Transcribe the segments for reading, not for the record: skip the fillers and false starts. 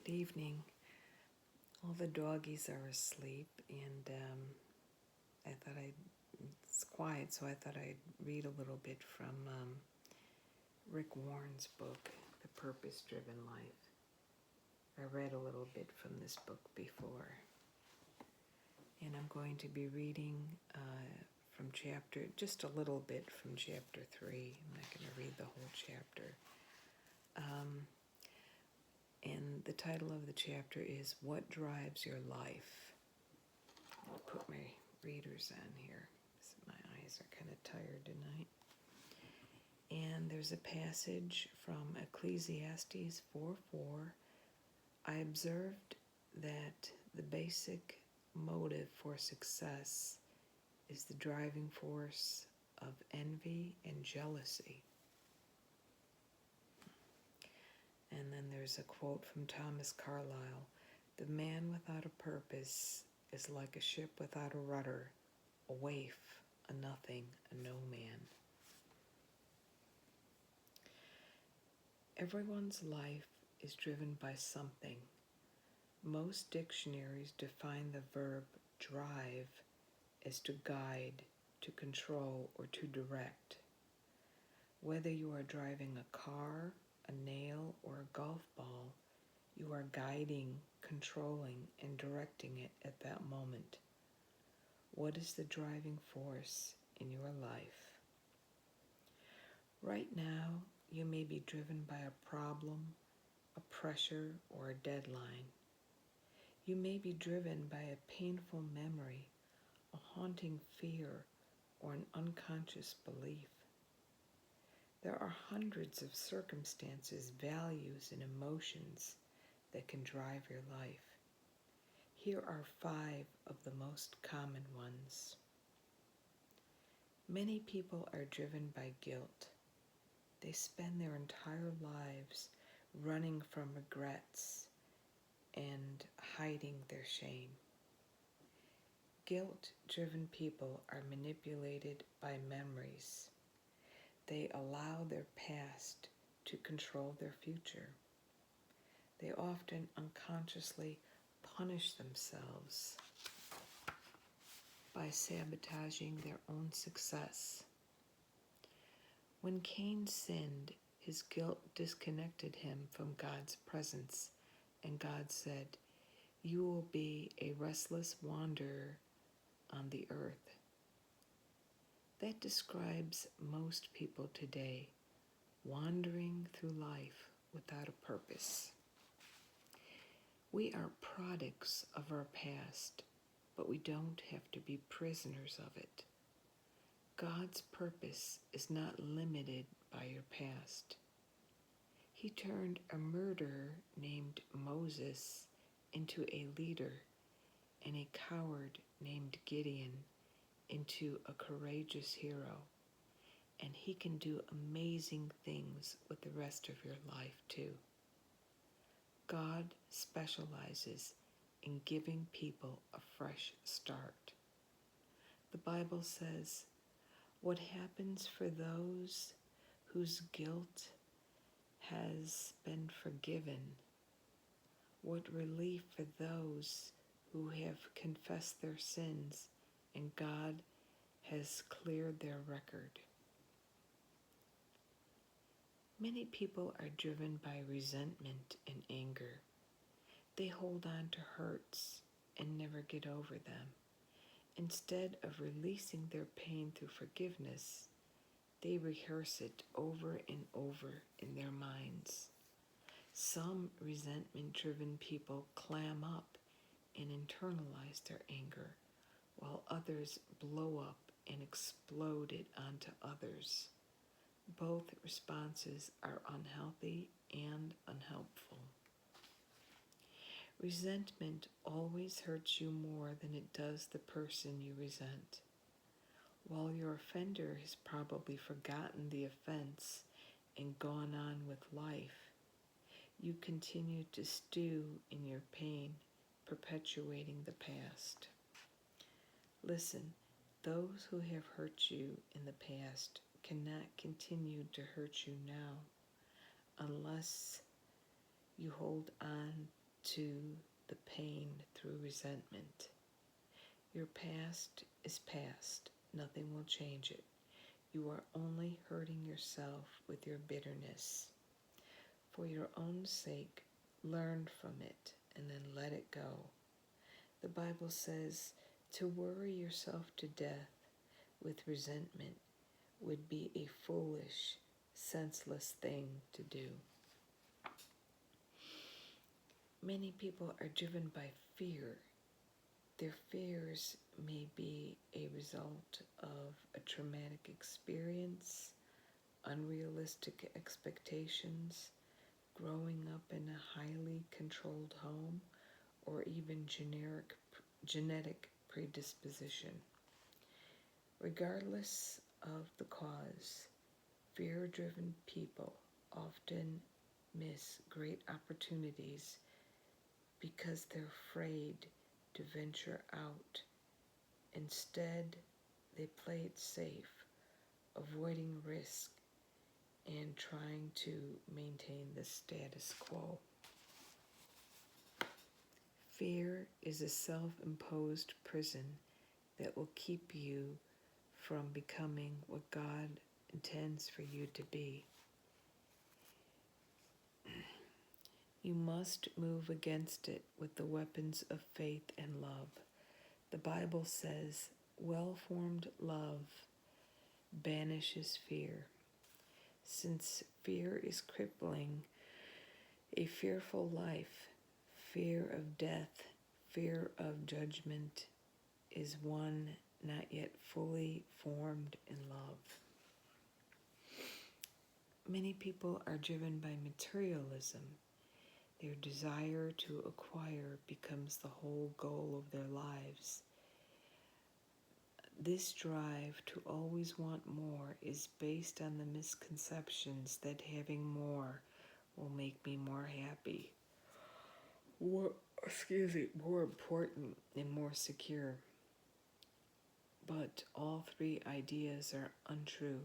Good evening. All the doggies are asleep, and I thought it's quiet, so I thought I'd read a little bit from Rick Warren's book, The Purpose Driven Life. I read a little bit from this book before, and I'm going to be reading just a little bit from chapter 3. I'm not going to read the whole chapter. And the title of the chapter is What Drives Your Life? I'll put my readers on here. My eyes are kind of tired tonight. And there's a passage from Ecclesiastes 4:4. I observed that the basic motive for success is the driving force of envy and jealousy. And then there's a quote from Thomas Carlyle. The man without a purpose is like a ship without a rudder, a waif, a nothing, a no man. Everyone's life is driven by something. Most dictionaries define the verb drive as to guide, to control, or to direct. Whether you are driving a car, a nail, or a golf ball, you are guiding, controlling, and directing it at that moment. What is the driving force in your life? Right now, you may be driven by a problem, a pressure, or a deadline. You may be driven by a painful memory, a haunting fear, or an unconscious belief. There are hundreds of circumstances, values, and emotions that can drive your life. Here are 5 of the most common ones. Many people are driven by guilt. They spend their entire lives running from regrets and hiding their shame. Guilt-driven people are manipulated by memories. They allow their past to control their future. They often unconsciously punish themselves by sabotaging their own success. When Cain sinned, his guilt disconnected him from God's presence, and God said, "You will be a restless wanderer on the earth." That describes most people today, wandering through life without a purpose. We are products of our past, but we don't have to be prisoners of it. God's purpose is not limited by your past. He turned a murderer named Moses into a leader and a coward named Gideon into a courageous hero. And he can do amazing things with the rest of your life too. God specializes in giving people a fresh start. The Bible says, what happens for those whose guilt has been forgiven? What relief for those who have confessed their sins and God has cleared their record? Many people are driven by resentment and anger. They hold on to hurts and never get over them. Instead of releasing their pain through forgiveness, they rehearse it over and over in their minds. Some resentment-driven people clam up and internalize their anger, while others blow up and explode it onto others. Both responses are unhealthy and unhelpful. Resentment always hurts you more than it does the person you resent. While your offender has probably forgotten the offense and gone on with life, you continue to stew in your pain, perpetuating the past. Listen, those who have hurt you in the past cannot continue to hurt you now unless you hold on to the pain through resentment. Your past is past. Nothing will change it. You are only hurting yourself with your bitterness. For your own sake, learn from it and then let it go. The Bible says to worry yourself to death with resentment would be a foolish, senseless thing to do. Many people are driven by fear. Their fears may be a result of a traumatic experience, unrealistic expectations, growing up in a highly controlled home, or even genetic predisposition. Regardless of the cause, fear-driven people often miss great opportunities because they're afraid to venture out. Instead, they play it safe, avoiding risk and trying to maintain the status quo. Fear is a self-imposed prison that will keep you from becoming what God intends for you to be. You must move against it with the weapons of faith and love. The Bible says, well-formed love banishes fear. Since fear is crippling, a fearful life, fear of death, fear of judgment, is one not yet fully formed in love. Many people are driven by materialism. Their desire to acquire becomes the whole goal of their lives. This drive to always want more is based on the misconceptions that having more will make me more happy, more important and more secure. But all three ideas are untrue.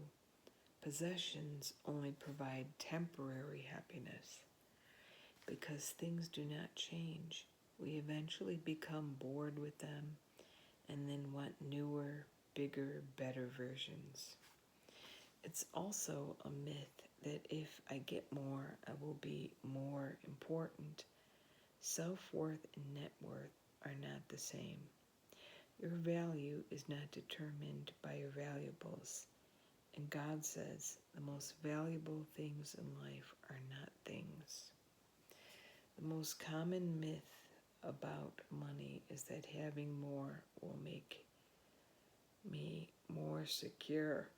Possessions only provide temporary happiness. Because things do not change, we eventually become bored with them and then want newer, bigger, better versions. It's also a myth that if I get more, I will be more important. Self-worth and net worth are not the same. Your value is not determined by your valuables. And God says the most valuable things in life are not things. The most common myth about money is that having more will make me more secure.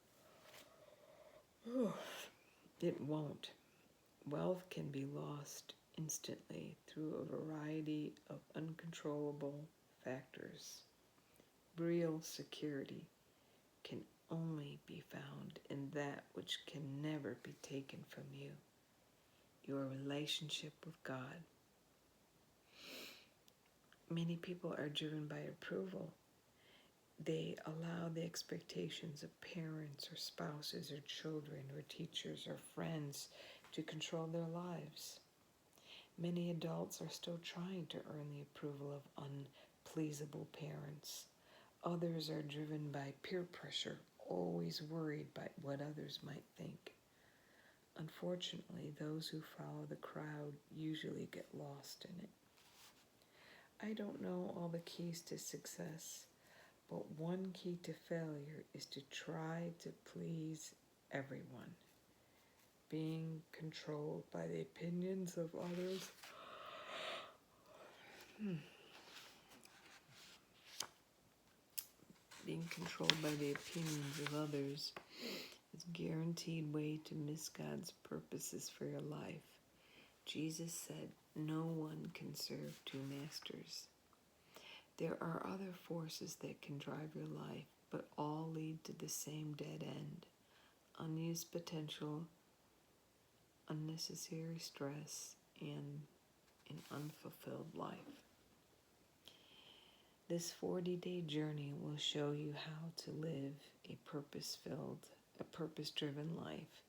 It won't. Wealth can be lost instantly through a variety of uncontrollable factors. Real security can only be found in that which can never be taken from you, your relationship with God. Many people are driven by approval. They allow the expectations of parents or spouses or children or teachers or friends to control their lives. Many adults are still trying to earn the approval of unpleasable parents. Others are driven by peer pressure, always worried by what others might think. Unfortunately, those who follow the crowd usually get lost in it. I don't know all the keys to success, but one key to failure is to try to please everyone. Being controlled by the opinions of others. Being controlled by the opinions of others is a guaranteed way to miss God's purposes for your life. Jesus said, no one can serve two masters. There are other forces that can drive your life, but all lead to the same dead end. Unused potential, unnecessary stress, and an unfulfilled life. This 40-day journey will show you how to live a purpose-driven life,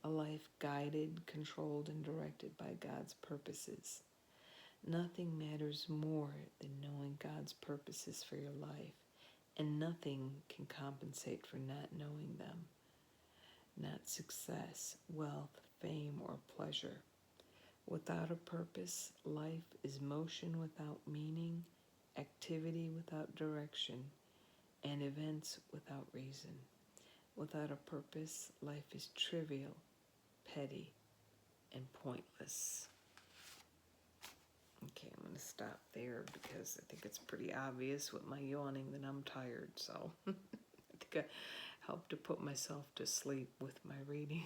a life guided, controlled, and directed by God's purposes. Nothing matters more than knowing God's purposes for your life, and nothing can compensate for not knowing them. Not success, wealth, fame, or pleasure. Without a purpose, life is motion without meaning, activity without direction, and events without reason. Without a purpose, life is trivial, petty, and pointless. Okay, I'm going to stop there because I think it's pretty obvious with my yawning that I'm tired. So I think I helped to put myself to sleep with my reading.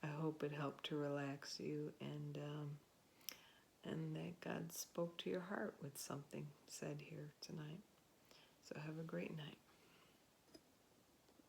I hope it helped to relax you and that God spoke to your heart with something said here tonight. So have a great night.